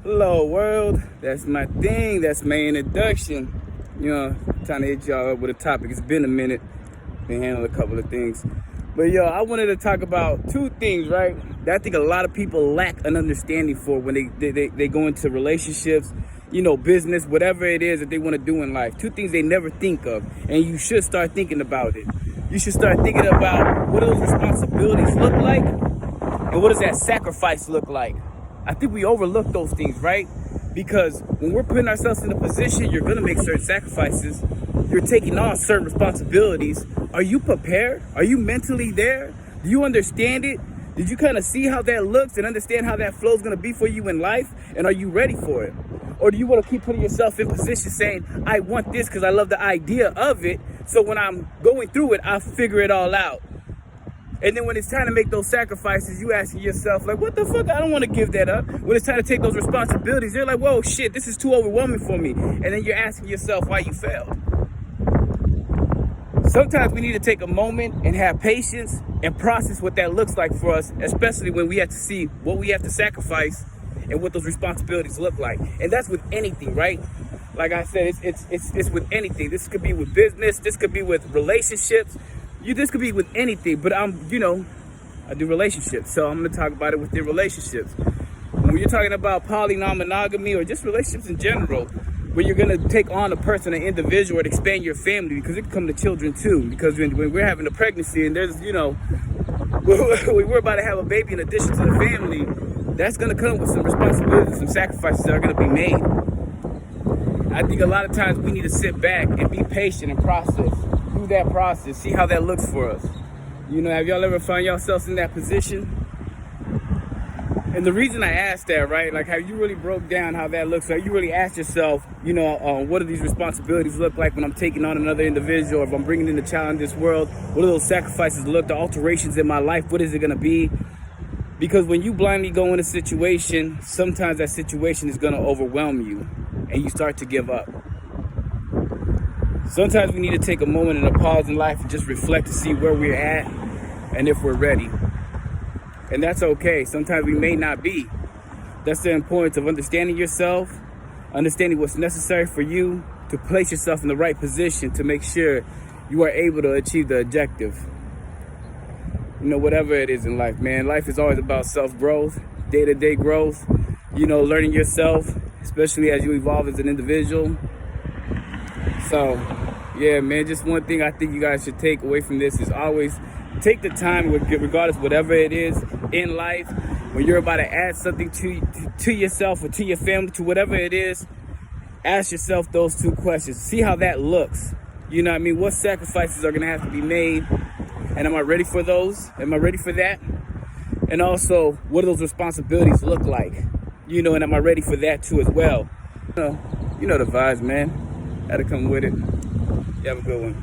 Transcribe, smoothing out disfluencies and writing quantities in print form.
Hello world, that's my thing, that's my introduction. Trying to hit y'all up with a topic. It's been a minute, been handling a couple of things. But I wanted to talk about two things, right? That I think a lot of people lack an understanding for when they go into relationships, business, whatever it is that they want to do in life. Two things they never think of, and you should start thinking about it. You should start thinking about what do those responsibilities look like, and what does that sacrifice look like? I think we overlook those things, right? Because when we're putting ourselves in a position, you're going to make certain sacrifices. You're taking on certain responsibilities. Are you prepared? Are you mentally there? Do you understand it? Did you kind of see how that looks and understand how that flow is going to be for you in life? And are you ready for it? Or do you want to keep putting yourself in position saying, I want this because I love the idea of it. So when I'm going through it, I'll figure it all out. And then when it's time to make those sacrifices, you asking yourself, like, what the fuck? I don't want to give that up. When it's time to take those responsibilities, you're like, whoa, shit, this is too overwhelming for me. And then you're asking yourself why you failed. Sometimes we need to take a moment and have patience and process what that looks like for us, especially when we have to see what we have to sacrifice and what those responsibilities look like. And that's with anything, right? Like I said, it's with anything. This could be with business. This could be with relationships. This could be with anything, but I do relationships, so I'm going to talk about it within relationships. When you're talking about poly, non-monogamy, or just relationships in general, where you're going to take on a person, an individual, or expand your family, because it can come to children too, because when we're having a pregnancy and there's, we're about to have a baby in addition to the family, that's going to come with some responsibilities, some sacrifices that are going to be made. I think a lot of times we need to sit back and be patient and process through that process, see how that looks for us. Have y'all ever found yourselves in that position? And the reason I asked that, right, like, have you really broke down how that looks? Have you really asked yourself, what do these responsibilities look like when I'm taking on another individual, or if I'm bringing in a child in this world? What do those sacrifices look, the alterations in my life, what is it going to be? Because when you blindly go in a situation, sometimes that situation is going to overwhelm you and you start to give up. Sometimes we need to take a moment and a pause in life and just reflect to see where we're at and if we're ready. And that's okay. Sometimes we may not be. That's the importance of understanding yourself, understanding what's necessary for you to place yourself in the right position to make sure you are able to achieve the objective. Whatever it is in life, man. Life is always about self-growth, day-to-day growth, learning yourself, especially as you evolve as an individual. So, yeah, man, just one thing I think you guys should take away from this is always take the time, regardless of whatever it is in life, when you're about to add something to yourself or to your family, to whatever it is, ask yourself those two questions. See how that looks. What sacrifices are going to have to be made? And am I ready for those? Am I ready for that? And also, what do those responsibilities look like? And am I ready for that too as well? You know the vibes, man. Had to come with it. You have a good one.